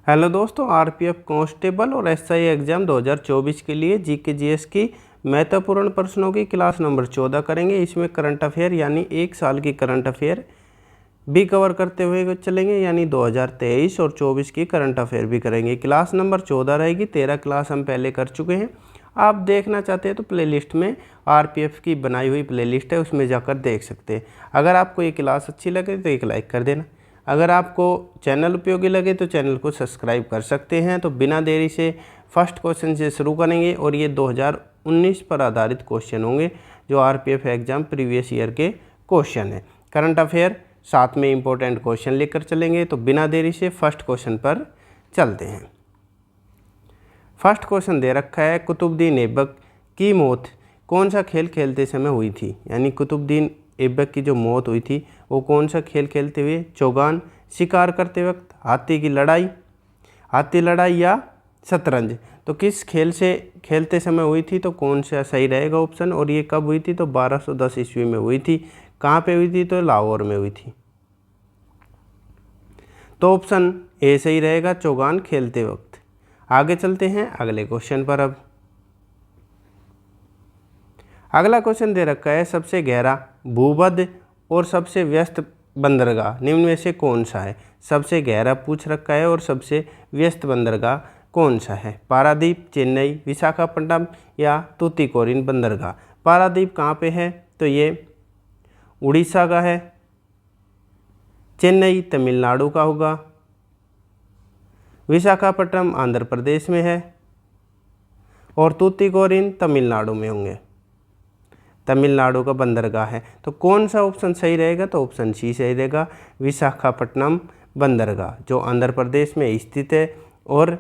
Hello दोस्तों, RPF constable और SI exam 2024 के लिए जीके जीएस की महत्वपूर्ण प्रश्नों की क्लास नंबर 14 करेंगे। इसमें करंट अफेयर यानी एक साल की करंट अफेयर भी कवर करते हुए चलेंगे, यानी 2023 और 24 की करंट अफेयर भी करेंगे। क्लास नंबर 14 रहेगी। 13 क्लास हम पहले कर चुके हैं। आप देखना चाहते हैं तो प्लेलिस्ट में आरपीएफ की बनाई हुई प्लेलिस्ट है, उसमें जाकर देख सकते हैं। अगर आपको ये क्लास अच्छी लगे तो एक लाइक कर देना। अगर आपको चैनल उपयोगी लगे तो चैनल को सब्सक्राइब कर सकते हैं। तो बिना देरी से फर्स्ट क्वेश्चन से शुरू करेंगे और ये 2019 पर आधारित क्वेश्चन होंगे, जो आरपीएफ एग्ज़ाम प्रीवियस ईयर के क्वेश्चन है। करंट अफेयर साथ में इंपॉर्टेंट क्वेश्चन लेकर चलेंगे। तो बिना देरी से फर्स्ट क्वेश्चन पर चलते हैं। फर्स्ट क्वेश्चन दे रखा है, कुतुबुद्दीन ऐबक की मौत कौन सा खेल खेलते समय हुई थी। यानी कुतुबुद्दीन ऐबक की जो मौत हुई थी वो कौन सा खेल खेलते हुए, चौगान, शिकार करते वक्त, हाथी लड़ाई या शतरंज। तो किस खेल से खेलते समय हुई थी, तो कौन सा सही रहेगा ऑप्शन। और ये कब हुई थी, तो 1210 ईस्वी में हुई थी। कहाँ पे हुई थी, तो लाहौर में हुई थी। तो ऑप्शन ए सही रहेगा, चौगान खेलते वक्त। आगे चलते हैं अगले क्वेश्चन पर। अब अगला क्वेश्चन दे रखा है, सबसे गहरा भूमध्य और सबसे व्यस्त बंदरगाह निम्न में से कौन सा है। सबसे गहरा पूछ रखा है और सबसे व्यस्त बंदरगाह कौन सा है। पारादीप, चेन्नई, विशाखापट्टनम या तूतीकोरिन बंदरगाह। पारादीप कहाँ पे है, तो ये उड़ीसा का है। चेन्नई तमिलनाडु का होगा। विशाखापट्टनम आंध्र प्रदेश में है और तूतीकोरिन तमिलनाडु में होंगे। तमिलनाडु का बंदरगाह है। तो कौन सा ऑप्शन सही रहेगा, तो ऑप्शन सी सही रहेगा, विशाखापट्टनम बंदरगाह, जो आंध्र प्रदेश में स्थित है और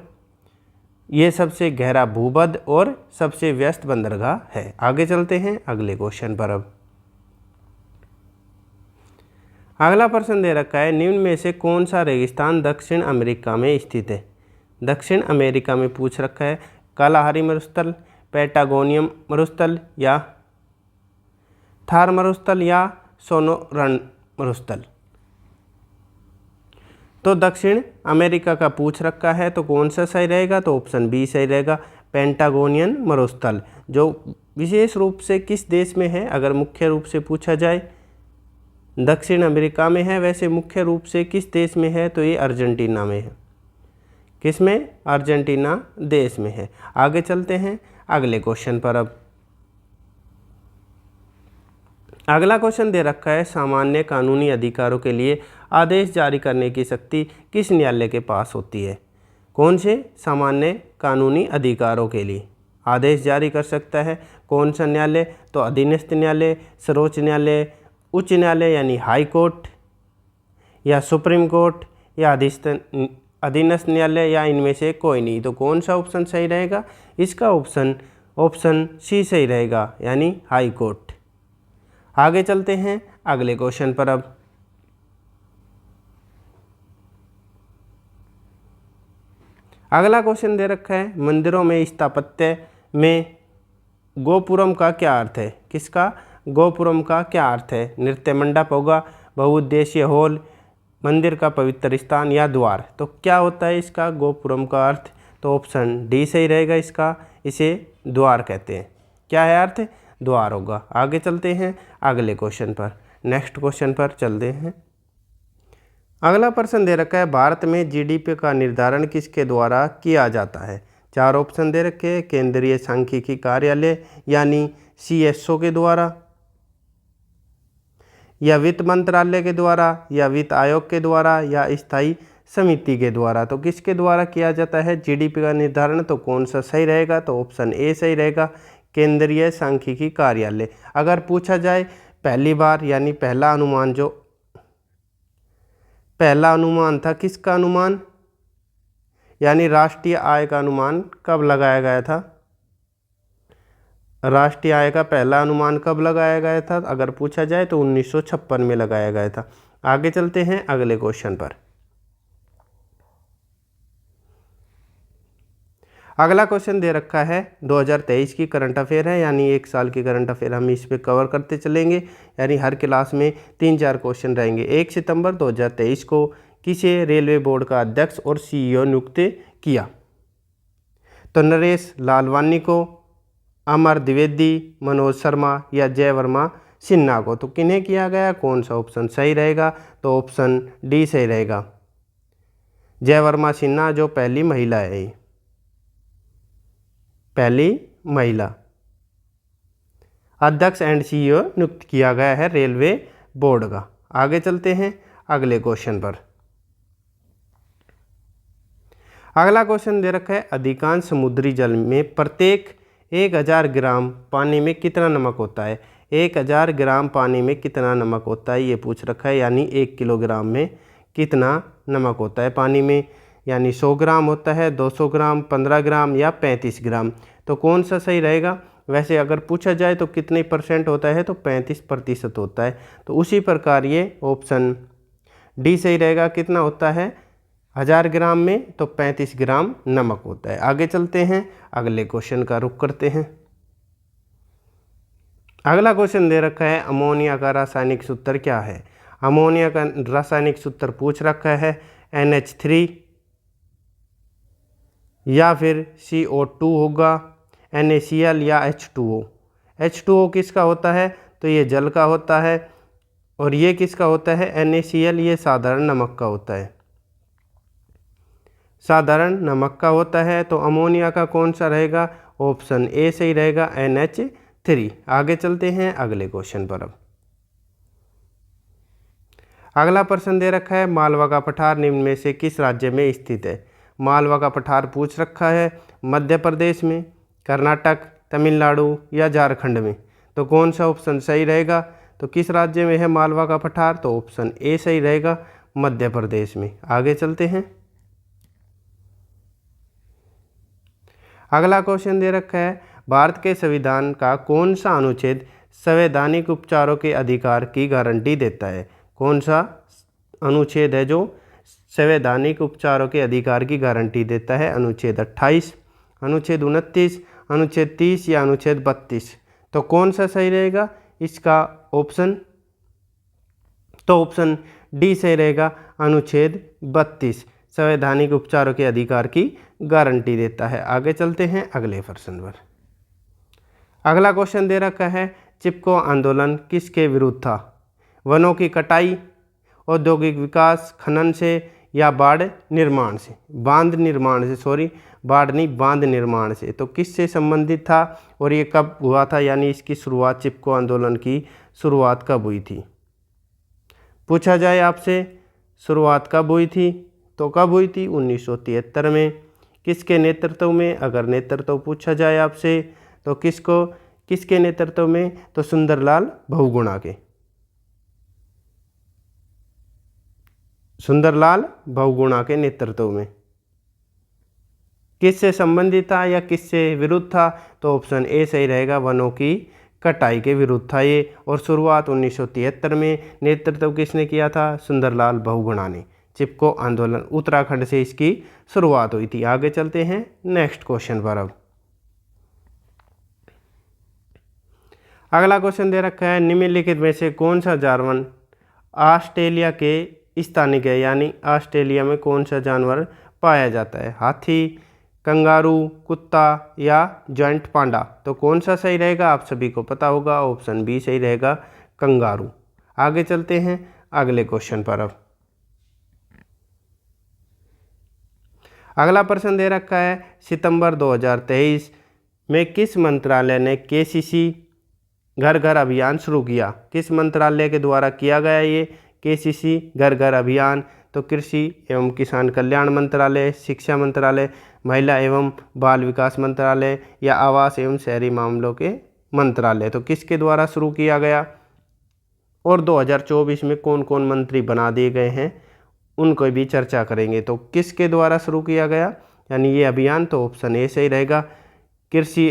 ये सबसे गहरा भूमध्य और सबसे व्यस्त बंदरगाह है। आगे चलते हैं अगले क्वेश्चन पर। अब अगला प्रश्न दे रखा है, निम्न में से कौन सा रेगिस्तान दक्षिण अमेरिका में स्थित है। दक्षिण अमेरिका में पूछ रखा है, कालाहारी मरुस्थल, पैटागोनियम मरुस्थल या थार मरुस्थल या सोनोरन मरुस्थल। तो दक्षिण अमेरिका का पूछ रखा है, तो कौन सा सही रहेगा, तो ऑप्शन बी सही रहेगा, पेंटागोनियन मरुस्थल, जो विशेष रूप से किस देश में है। अगर मुख्य रूप से पूछा जाए दक्षिण अमेरिका में है, वैसे मुख्य रूप से किस देश में है, तो ये अर्जेंटीना में है। किस में, अर्जेंटीना देश में है। आगे चलते हैं अगले क्वेश्चन पर। अब अगला क्वेश्चन दे रखा है, सामान्य कानूनी अधिकारों के लिए आदेश जारी करने की शक्ति किस न्यायालय के पास होती है। कौन से सामान्य कानूनी अधिकारों के लिए आदेश जारी कर सकता है कौन सा न्यायालय, तो अधीनस्थ न्यायालय, सर्वोच्च न्यायालय, उच्च न्यायालय यानी हाई कोर्ट या सुप्रीम कोर्ट या अधीनस्थ न्यायालय या इनमें से कोई नहीं। तो कौन सा ऑप्शन सही रहेगा, इसका ऑप्शन सी सही रहेगा, यानी हाई कोर्ट। आगे चलते हैं अगले क्वेश्चन पर। अब अगला क्वेश्चन दे रखा है, मंदिरों में स्थापत्य में गोपुरम का क्या अर्थ है। किसका, गोपुरम का क्या अर्थ है। नृत्य मंडप होगा, बहुउद्देशीय हॉल, मंदिर का पवित्र स्थान या द्वार। तो क्या होता है इसका गोपुरम का अर्थ, तो ऑप्शन डी सही रहेगा इसका, इसे द्वार कहते हैं। क्या है अर्थ, द्वार होगा। आगे चलते हैं अगले क्वेश्चन पर। नेक्स्ट क्वेश्चन पर चलते हैं। अगला प्रश्न दे रखा है, भारत में जीडीपी का निर्धारण किसके द्वारा किया जाता है। चार ऑप्शन दे रखे हैं, केंद्रीय सांख्यिकी कार्यालय यानी सीएसओ के द्वारा, या वित्त मंत्रालय के द्वारा, या वित्त आयोग के द्वारा, या स्थायी समिति के द्वारा। तो किसके द्वारा किया जाता है जीडीपी का निर्धारण, तो कौन सा सही रहेगा, तो ऑप्शन ए सही रहेगा, केंद्रीय सांख्यिकी कार्यालय। अगर पूछा जाए पहली बार, यानी पहला अनुमान था किसका अनुमान, यानी राष्ट्रीय आय का अनुमान कब लगाया गया था। राष्ट्रीय आय का पहला अनुमान कब लगाया गया था, अगर पूछा जाए तो 1956 में लगाया गया था। आगे चलते हैं अगले क्वेश्चन पर। अगला क्वेश्चन दे रखा है 2023 की करंट अफेयर है, यानी एक साल की करंट अफेयर हम इस पे कवर करते चलेंगे। यानी हर क्लास में 3-4 क्वेश्चन रहेंगे। 1 सितंबर 2023 को किसे रेलवे बोर्ड का अध्यक्ष और सीईओ नियुक्त किया? तो नरेश लालवानी को, अमर द्विवेदी, मनोज शर्मा या जय वर्मा सिन्हा को। तो किन्हें किया गया, कौन सा ऑप्शन सही रहेगा? तो ऑप्शन डी सही रहेगा, जय वर्मा सिन्हा जो पहली महिला है, पहली महिला अध्यक्ष एंड सीईओ नियुक्त किया गया है रेलवे बोर्ड का। आगे चलते हैं अगले क्वेश्चन पर। अगला क्वेश्चन दे रखा है, अधिकांश समुद्री जल में प्रत्येक 1000 ग्राम पानी में कितना नमक होता है? 1000 ग्राम पानी में कितना नमक होता है ये पूछ रखा है, यानी 1 किलोग्राम में कितना नमक होता है पानी में, यानी 100 ग्राम होता है, 200 ग्राम, 15 ग्राम या 35 ग्राम। तो कौन सा सही रहेगा? वैसे अगर पूछा जाए तो कितने % होता है, तो 35% होता है। तो उसी प्रकार ये ऑप्शन डी सही रहेगा, कितना होता है 1000 ग्राम में, तो 35 ग्राम नमक होता है। आगे चलते हैं अगले क्वेश्चन का रुख करते हैं। अगला क्वेश्चन दे रखा है, अमोनिया का रासायनिक सूत्र क्या है? अमोनिया का रासायनिक सूत्र पूछ रखा है NH3 या फिर CO2 होगा, NaCl या H2O। H2O किसका होता है? तो ये जल का होता है, और ये किसका होता है NaCl, ये साधारण नमक का होता है, साधारण नमक का होता है। तो अमोनिया का कौन सा रहेगा? ऑप्शन ए सही रहेगा, NH3। आगे चलते हैं अगले क्वेश्चन पर। अब अगला प्रश्न दे रखा है, मालवा का पठार निम्न में से किस राज्य में स्थित है? मालवा का पठार पूछ रखा है मध्य प्रदेश में, कर्नाटक, तमिलनाडु या झारखंड में। तो कौन सा ऑप्शन सही रहेगा? तो किस राज्य में है मालवा का पठार? तो ऑप्शन ए सही रहेगा, मध्य प्रदेश में। आगे चलते हैं। अगला क्वेश्चन दे रखा है, भारत के संविधान का कौन सा अनुच्छेद संवैधानिक उपचारों के अधिकार की गारंटी देता है? कौन सा अनुच्छेद है जो संवैधानिक उपचारों के अधिकार की गारंटी देता है? अनुच्छेद 28, अनुच्छेद 29, अनुच्छेद 30 या अनुच्छेद 32। तो कौन सा सही रहेगा इसका ऑप्शन? तो ऑप्शन डी सही रहेगा, अनुच्छेद 32 संवैधानिक उपचारों के अधिकार की गारंटी देता है। आगे चलते हैं अगले प्रश्न पर। अगला क्वेश्चन दे रखा है, चिपको आंदोलन किसके विरुद्ध था? वनों की कटाई, औद्योगिक विकास, खनन से या बाढ़ निर्माण से, बांध निर्माण से, सॉरी बाढ़ नहीं, बांध निर्माण से। तो किससे संबंधित था और ये कब हुआ था, यानी इसकी शुरुआत, चिपको आंदोलन की शुरुआत कब हुई थी? पूछा जाए आपसे शुरुआत कब हुई थी, तो कब हुई थी? 1973 में। किसके नेतृत्व में? अगर नेतृत्व पूछा जाए आपसे तो किसके नेतृत्व में? तो सुंदरलाल बहुगुणा के, सुंदरलाल बहुगुणा के नेतृत्व में। किससे संबंधित था या किससे विरुद्ध था? तो ऑप्शन ए सही रहेगा, वनों की कटाई के विरुद्ध था ये। और शुरुआत 1973 में। नेतृत्व किसने किया था? सुंदरलाल बहुगुणा ने। चिपको आंदोलन उत्तराखंड से इसकी शुरुआत हुई थी। आगे चलते हैं नेक्स्ट क्वेश्चन पर। अब अगला क्वेश्चन दे रखा है, निम्नलिखित में से कौन सा जानवर ऑस्ट्रेलिया के स्थानिक है, यानी ऑस्ट्रेलिया में कौन सा जानवर पाया जाता है? हाथी, कंगारू, कुत्ता या जॉइंट पांडा। तो कौन सा सही रहेगा? आप सभी को पता होगा, ऑप्शन बी सही रहेगा, कंगारू। आगे चलते हैं अगले क्वेश्चन पर। अब अगला प्रश्न दे रखा है, सितंबर 2023 में किस मंत्रालय ने KCC घर घर अभियान शुरू किया? किस मंत्रालय के द्वारा किया गया ये KCC घर घर अभियान? तो कृषि एवं किसान कल्याण मंत्रालय, शिक्षा मंत्रालय, महिला एवं बाल विकास मंत्रालय या आवास एवं शहरी मामलों के मंत्रालय। तो किसके द्वारा शुरू किया गया और 2024 में कौन कौन मंत्री बना दिए गए हैं उनको भी चर्चा करेंगे। तो किसके द्वारा शुरू किया गया यानी ये अभियान? तो ऑप्शन ए सही रहेगा, कृषि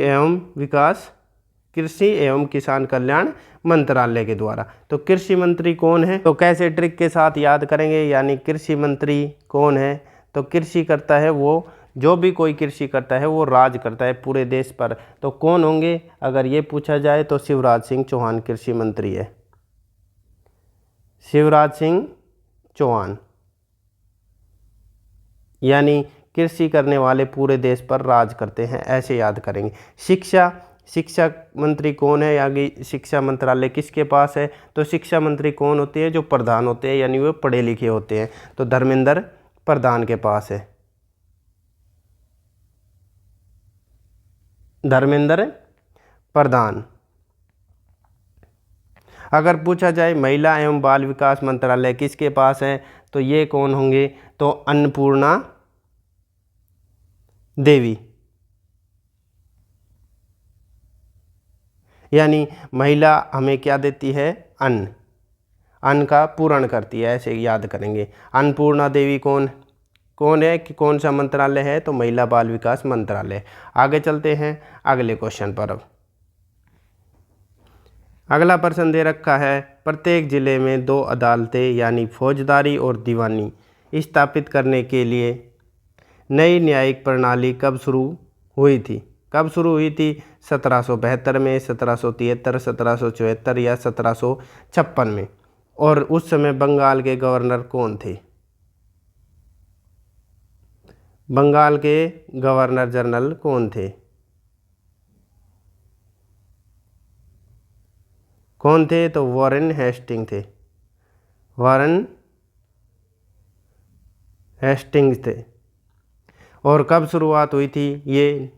एवं किसान कल्याण मंत्रालय के द्वारा। तो कृषि मंत्री कौन है? तो कैसे ट्रिक के साथ याद करेंगे, यानी कृषि मंत्री कौन है? तो कृषि करता है वो, जो भी कोई कृषि करता है वो राज करता है पूरे देश पर। तो कौन होंगे अगर ये पूछा जाए? तो शिवराज सिंह चौहान कृषि मंत्री है, शिवराज सिंह चौहान। यानी कृषि करने वाले पूरे देश पर राज करते हैं, ऐसे याद करेंगे। शिक्षा मंत्री कौन है, यानी शिक्षा मंत्रालय किसके पास है? तो शिक्षा मंत्री कौन होते हैं? जो प्रधान होते हैं, यानी वो पढ़े लिखे होते हैं। तो धर्मेंद्र प्रधान के पास है, धर्मेंद्र प्रधान। अगर पूछा जाए महिला एवं बाल विकास मंत्रालय किसके पास है, तो ये कौन होंगे? तो अन्नपूर्णा देवी। यानी महिला हमें क्या देती है? अन्न, अन्न का पूरण करती है, ऐसे याद करेंगे। अन्नपूर्णा देवी कौन है कि कौन सा मंत्रालय है? तो महिला बाल विकास मंत्रालय। आगे चलते हैं अगले क्वेश्चन पर। अब अगला प्रश्न दे रखा है, प्रत्येक जिले में 2 अदालतें यानी फौजदारी और दीवानी स्थापित करने के लिए नई न्यायिक प्रणाली कब शुरू हुई थी? कब शुरू हुई थी? 1772 में, 1773, 1774 या 1756 में। और उस समय बंगाल के गवर्नर कौन थे? बंगाल के गवर्नर जनरल कौन थे? कौन थे? तो वॉरेन हेस्टिंग थे, वॉरेन हेस्टिंग्स थे। और कब शुरुआत हुई थी ये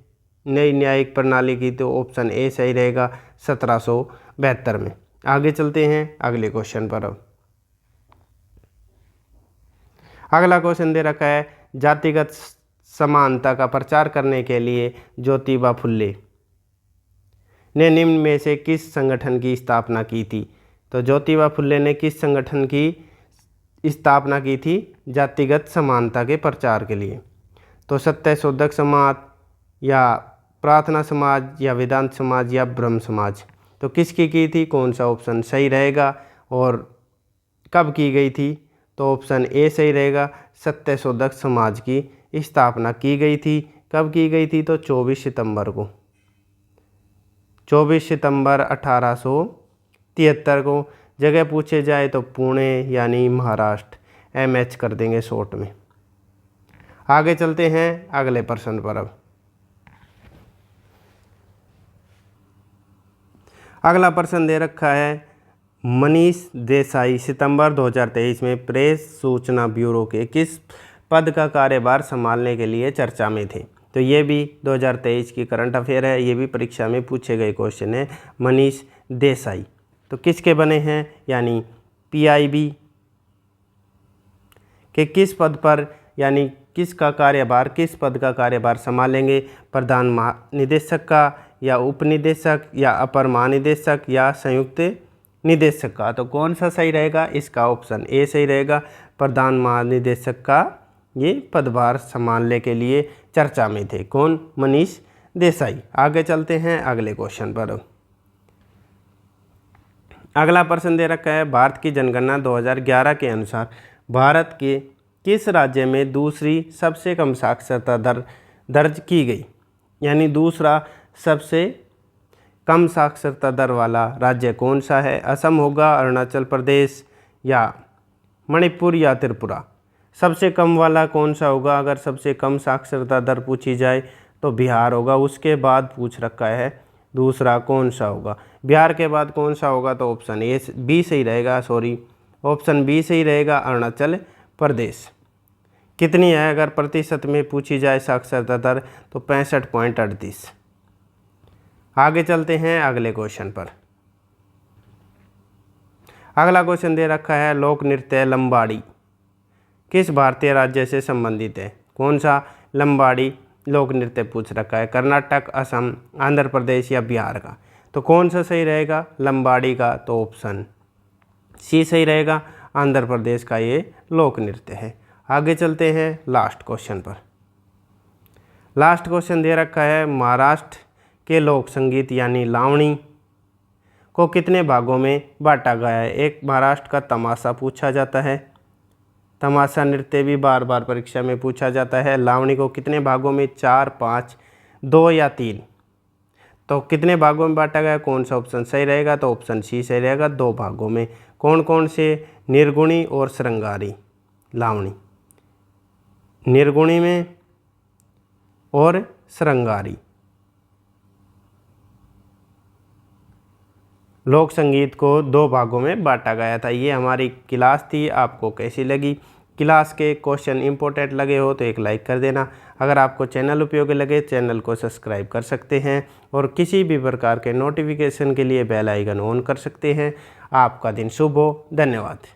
नई न्यायिक प्रणाली की? तो ऑप्शन ए सही रहेगा, 1772 में। आगे चलते हैं अगले क्वेश्चन पर। अब अगला क्वेश्चन दे रखा है, जातिगत समानता का प्रचार करने के लिए ज्योतिबा फुल्ले ने निम्न में से किस संगठन की स्थापना की थी? तो ज्योतिबा फुल्ले ने किस संगठन की स्थापना की थी जातिगत समानता के प्रचार के लिए? तो सत्यशोधक समाज या प्रार्थना समाज या वेदांत समाज या ब्रह्म समाज। तो किसकी की थी? कौन सा ऑप्शन सही रहेगा और कब की गई थी? तो ऑप्शन ए सही रहेगा, सत्यशोधक समाज की स्थापना की गई थी। कब की गई थी? तो 24 सितंबर को, 24 सितंबर 1873 को। जगह पूछे जाए तो पुणे यानी महाराष्ट्र, MH कर देंगे शॉर्ट में। आगे चलते हैं अगले प्रश्न पर। अब अगला प्रश्न दे रखा है, मनीष देसाई सितंबर 2023 में प्रेस सूचना ब्यूरो के किस पद का कार्यभार संभालने के लिए चर्चा में थे? तो ये भी 2023 की करंट अफेयर है, ये भी परीक्षा में पूछे गए क्वेश्चन है। मनीष देसाई तो किसके बने हैं? यानी PIB के किस पद पर, यानी किस पद का कार्यभार संभालेंगे? प्रधान महानिदेशक का या उपनिदेशक या अपर महानिदेशक या संयुक्त निदेशक का? तो कौन सा सही रहेगा? इसका ऑप्शन ए सही रहेगा, प्रधान महानिदेशक का ये पदभार संभालने के लिए चर्चा में थे। कौन? मनीष देसाई। आगे चलते हैं अगले क्वेश्चन पर। अगला प्रश्न दे रखा है, भारत की जनगणना 2011 के अनुसार भारत के किस राज्य में दूसरी सबसे कम साक्षरता दर दर्ज की गई? यानी दूसरा सबसे कम साक्षरता दर वाला राज्य कौन सा है? असम होगा, अरुणाचल प्रदेश या मणिपुर या त्रिपुरा? सबसे कम वाला कौन सा होगा? अगर सबसे कम साक्षरता दर पूछी जाए तो बिहार होगा। उसके बाद पूछ रखा है दूसरा कौन सा होगा? बिहार के बाद कौन सा होगा? तो ऑप्शन ए बी सही रहेगा, ऑप्शन बी सही रहेगा, अरुणाचल प्रदेश। कितनी है अगर प्रतिशत में पूछी जाए साक्षरता दर? तो 65.38। आगे चलते हैं अगले क्वेश्चन पर। अगला क्वेश्चन दे रखा है, लोक नृत्य लंबाड़ी किस भारतीय राज्य से संबंधित है? कौन सा लंबाड़ी लोक नृत्य पूछ रखा है? कर्नाटक, असम, आंध्र प्रदेश या बिहार का? तो कौन सा सही रहेगा लंबाड़ी का? तो ऑप्शन सी सही रहेगा, आंध्र प्रदेश का ये लोक नृत्य है। आगे चलते हैं लास्ट क्वेश्चन पर। लास्ट क्वेश्चन दे रखा है, महाराष्ट्र के लोक संगीत यानी लावणी को कितने भागों में बांटा गया है? एक महाराष्ट्र का तमाशा पूछा जाता है, तमाशा नृत्य भी बार बार परीक्षा में पूछा जाता है। लावणी को कितने भागों में? 4, 5, 2 या 3? तो कितने भागों में बांटा गया? कौन सा ऑप्शन सही रहेगा? तो ऑप्शन सी सही रहेगा, 2 भागों में। कौन कौन से? निर्गुणी और श्रृंगारी लावणी। निर्गुणी में और श्रृंगारी। लोक संगीत को 2 भागों में बांटा गया था। ये हमारी क्लास थी, आपको कैसी लगी? क्लास के क्वेश्चन इंपॉर्टेंट लगे हो तो एक लाइक कर देना। अगर आपको चैनल उपयोगी लगे चैनल को सब्सक्राइब कर सकते हैं और किसी भी प्रकार के नोटिफिकेशन के लिए बेल आइकन ऑन कर सकते हैं। आपका दिन शुभ हो। धन्यवाद।